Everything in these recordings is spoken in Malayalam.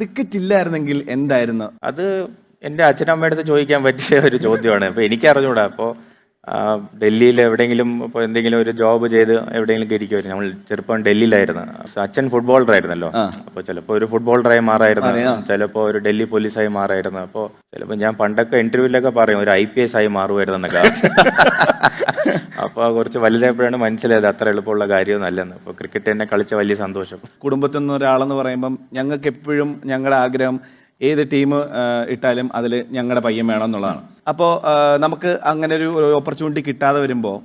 ക്രിക്കറ്റ് ഇല്ലായിരുന്നെങ്കിൽ എന്തായിരുന്നു? അത് എൻ്റെ അച്ഛനമ്മയുടെ അടുത്ത് ചോദിക്കാൻ പറ്റിയ ഒരു ചോദ്യമാണ്. അപ്പോൾ എനിക്ക് അറിഞ്ഞൂടാ. അപ്പോൾ ഡൽഹിയിൽ എവിടെയെങ്കിലും ഇപ്പോൾ എന്തെങ്കിലും ഒരു ജോബ് ചെയ്ത് എവിടെയെങ്കിലും ഇരിക്കുമായിരുന്നു. നമ്മൾ ചെറുപ്പം ഡൽഹിയിലായിരുന്നു. അച്ഛൻ ഫുട്ബോളർ ആയിരുന്നല്ലോ. അപ്പോൾ ചിലപ്പോൾ ഒരു ഫുട്ബോളറായി മാറായിരുന്നു, ചിലപ്പോൾ ഒരു ഡൽഹി പോലീസായി മാറായിരുന്നു. അപ്പോൾ ചിലപ്പോൾ ഞാൻ പണ്ടൊക്കെ ഇന്റർവ്യൂവിലൊക്കെ പറയും ഒരു IPS ആയി മാറുമായിരുന്നു എന്നൊക്കെ. അപ്പോൾ കുറച്ച് വലുതായപ്പോഴാണ് മനസ്സിലായത് അത്ര എളുപ്പമുള്ള കാര്യമൊന്നുമല്ലെന്ന്. അപ്പോൾ ക്രിക്കറ്റ് തന്നെ കളിച്ച വലിയ സന്തോഷം. കുടുംബത്തിൽ നിന്ന് ഒരാളെന്ന് പറയുമ്പം ഞങ്ങൾക്ക് എപ്പോഴും ഞങ്ങളുടെ ആഗ്രഹം ഏത് ടീം ഇട്ടാലും അതിൽ ഞങ്ങളുടെ പയ്യൻ വേണം എന്നുള്ളതാണ്. അപ്പോൾ നമുക്ക് അങ്ങനെ ഒരു ഓപ്പർച്യൂണിറ്റി കിട്ടാതെ വരുമ്പോൾ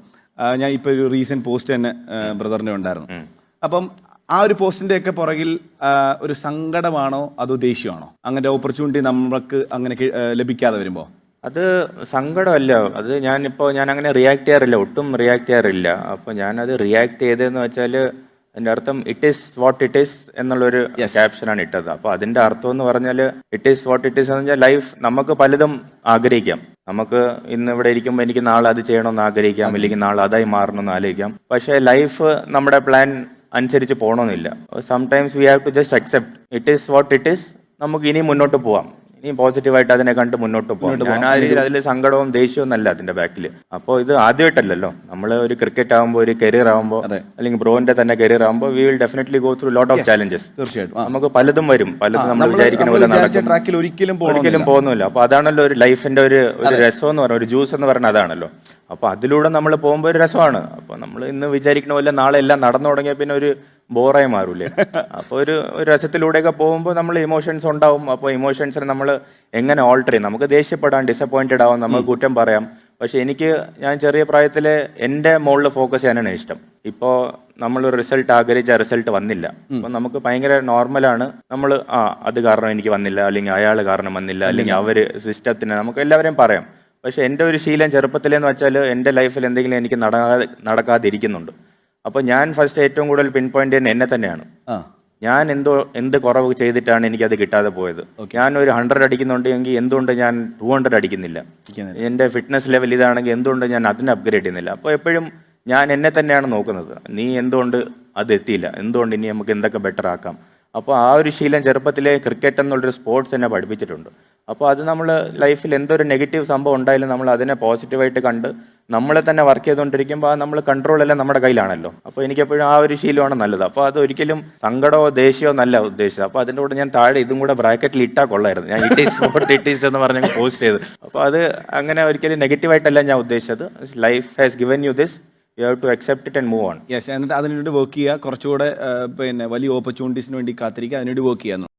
ഞാൻ ഇപ്പോൾ ഒരു റീസെൻറ്റ് പോസ്റ്റ് തന്നെ ബ്രദറിൻ്റെ ഉണ്ടായിരുന്നു. അപ്പം ആ ഒരു പോസ്റ്റിൻ്റെയൊക്കെ പുറകിൽ ഒരു സങ്കടമാണോ അതോ ദേഷ്യമാണോ അങ്ങനെ ഓപ്പർച്യൂണിറ്റി നമുക്ക് അങ്ങനെ ലഭിക്കാതെ വരുമ്പോൾ? അത് സങ്കടമല്ല. അത് ഞാൻ അങ്ങനെ റിയാക്ട് ചെയ്യാറില്ല, ഒട്ടും റിയാക്ട് ചെയ്യാറില്ല. അപ്പോൾ ഞാനത് റിയാക്ട് ചെയ്തതെന്ന് വെച്ചാൽ അതിൻ്റെ അർത്ഥം it is what it is എന്നുള്ളൊരു ക്യാപ്ഷനാണ് ഇട്ടത്. അപ്പോൾ അതിൻ്റെ അർത്ഥം എന്ന് പറഞ്ഞാൽ it is what it is എന്ന് പറഞ്ഞാൽ ലൈഫ് നമുക്ക് പലതും ആഗ്രഹിക്കാം. നമുക്ക് ഇന്ന് ഇവിടെ ഇരിക്കുമ്പോൾ എനിക്ക് നാളെ അത് ചെയ്യണമെന്ന് ആഗ്രഹിക്കാം, അല്ലെങ്കിൽ നാളെ അതായി മാറണമെന്ന് ആലോചിക്കാം. പക്ഷേ ലൈഫ് നമ്മുടെ പ്ലാൻ അനുസരിച്ച് പോകണമെന്നില്ല. Sometimes we have to just accept it is what it is. നമുക്ക് ഇനി മുന്നോട്ട് പോവാം, ഇനി പോസിറ്റീവായിട്ട് അതിനെ കണ്ട് മുന്നോട്ട് പോകാം. ഞാൻ ആ രീതിയിൽ അതിൽ സങ്കടവും ദേഷ്യവും അല്ല അതിന്റെ ബാക്കിൽ. അപ്പോൾ ഇത് ആദ്യമായിട്ടല്ലല്ലോ, നമ്മൾ ഒരു ക്രിക്കറ്റ് ആകുമ്പോൾ, ഒരു കരിയർ ആകുമ്പോൾ, അല്ലെങ്കിൽ ബ്രോന്റെ തന്നെ കരിയർ ആകുമ്പോൾ we will definitely go through lot of challenges. തീർച്ചയായിട്ടും നമുക്ക് പലതും വരും, പലതും നമ്മൾ വിചാരിക്കുന്ന പോലെ ട്രാക്കിൽ ഒരിക്കലും പോകുന്നില്ല. അപ്പൊ അതാണല്ലോ ഒരു ലൈഫിന്റെ ഒരു രസം എന്ന് പറയുന്നത്, ഒരു ജ്യൂസ് എന്ന് പറയുന്നത് അതാണല്ലോ. അപ്പൊ അതിലൂടെ നമ്മൾ പോകുമ്പോൾ ഒരു രസമാണ്. അപ്പൊ നമ്മൾ ഇന്ന് വിചാരിക്കുന്ന പോലെ നാളെ എല്ലാം നടന്നു തുടങ്ങിയ പിന്നെ ഒരു ബോറായി മാറൂലേ. അപ്പോൾ ഒരു രസത്തിലൂടെയൊക്കെ പോകുമ്പോൾ നമ്മൾ ഇമോഷൻസ് ഉണ്ടാവും. അപ്പോൾ ഇമോഷൻസിനെ നമ്മൾ എങ്ങനെ ഓൾട്ടർ ചെയ്യും? നമുക്ക് ദേഷ്യപ്പെടാം, ഡിസപ്പോയിന്റഡ് ആവാം, നമുക്ക് കുറ്റം പറയാം. പക്ഷെ ഞാൻ ചെറിയ പ്രായത്തിൽ എൻ്റെ മുകളിൽ ഫോക്കസ് ചെയ്യാനാണ് ഇഷ്ടം. ഇപ്പോൾ നമ്മളൊരു റിസൾട്ട് ആഗ്രഹിച്ച റിസൾട്ട് വന്നില്ല, അപ്പം നമുക്ക് ഭയങ്കര നോർമലാണ്. നമ്മൾ അത് കാരണം എനിക്ക് വന്നില്ല, അല്ലെങ്കിൽ അയാൾ കാരണം വന്നില്ല, അല്ലെങ്കിൽ അവർ സിസ്റ്റത്തിന്, നമുക്ക് എല്ലാവരെയും പറയാം. പക്ഷെ എൻ്റെ ഒരു ശീലം ചെറുപ്പത്തിലെന്ന് വെച്ചാൽ എൻ്റെ ലൈഫിൽ എന്തെങ്കിലും എനിക്ക് നടക്കാതിരിക്കുന്നുണ്ട്. അപ്പോൾ ഞാൻ ഫസ്റ്റ് ഏറ്റവും കൂടുതൽ പിൻ പോയിന്റ് ചെയ്യുന്നത് എന്നെ തന്നെയാണ്. ഞാൻ എന്ത് കുറവ് ചെയ്തിട്ടാണ് എനിക്കത് കിട്ടാതെ പോയത്? ഞാൻ ഒരു 100 അടിക്കുന്നുണ്ടെങ്കിൽ എന്തുകൊണ്ട് ഞാൻ 200 അടിക്കുന്നില്ല? എൻ്റെ ഫിറ്റ്നസ് ലെവൽ ഇതാണെങ്കിൽ എന്തുകൊണ്ട് ഞാൻ അതിനെ അപ്ഗ്രേഡ് ചെയ്യുന്നില്ല? അപ്പോൾ എപ്പോഴും ഞാൻ എന്നെ തന്നെയാണ് നോക്കുന്നത്. നീ എന്തുകൊണ്ട് അത് എത്തിയില്ല, എന്തുകൊണ്ട് ഇനി നമുക്ക് എന്തൊക്കെ ബെറ്റർ ആക്കാം? അപ്പോൾ ആ ഒരു ശീലം ചെറുപ്പത്തിലെ ക്രിക്കറ്റ് എന്നുള്ളൊരു സ്പോർട്സ് എന്നെ പഠിപ്പിച്ചിട്ടുണ്ട്. അപ്പോൾ അത് നമ്മൾ ലൈഫിൽ എന്തൊരു നെഗറ്റീവ് സംഭവം ഉണ്ടായാലും നമ്മൾ അതിനെ പോസിറ്റീവായിട്ട് കണ്ട് നമ്മളെ തന്നെ വർക്ക് ചെയ്തുകൊണ്ടിരിക്കുമ്പോൾ നമ്മുടെ കൺട്രോൾ എല്ലാം നമ്മുടെ കയ്യിലാണല്ലോ. അപ്പോൾ എനിക്കെപ്പോഴും ആ ഒരു ശീലമാണ് നല്ലത്. അപ്പോൾ അത് ഒരിക്കലും സങ്കടമോ ദേഷ്യമോ നല്ല ഉദ്ദേശിച്ചത്. അപ്പോൾ അതിൻ്റെ കൂടെ ഞാൻ താഴെ ഇതും കൂടെ ബ്രാക്കറ്റിൽ ഇട്ടാൽ കൊള്ളായിരുന്നു. ഞാൻ it is what it is എന്ന് പറഞ്ഞ് പോസ്റ്റ് ചെയ്ത്. അപ്പോൾ അത് അങ്ങനെ ഒരിക്കലും നെഗറ്റീവായിട്ടല്ല ഞാൻ ഉദ്ദേശിച്ചത്. Life has given you this, you have to accept it and move on. Yes, എന്നിട്ട് അതിനുവേണ്ടി വർക്ക് ചെയ്യുക, കുറച്ചുകൂടെ പിന്നെ വലിയ ഓപ്പർച്യൂണിറ്റീസിന് വേണ്ടി കാത്തിരിക്കുക, അതിനുവേണ്ടി വർക്ക് ചെയ്യുക.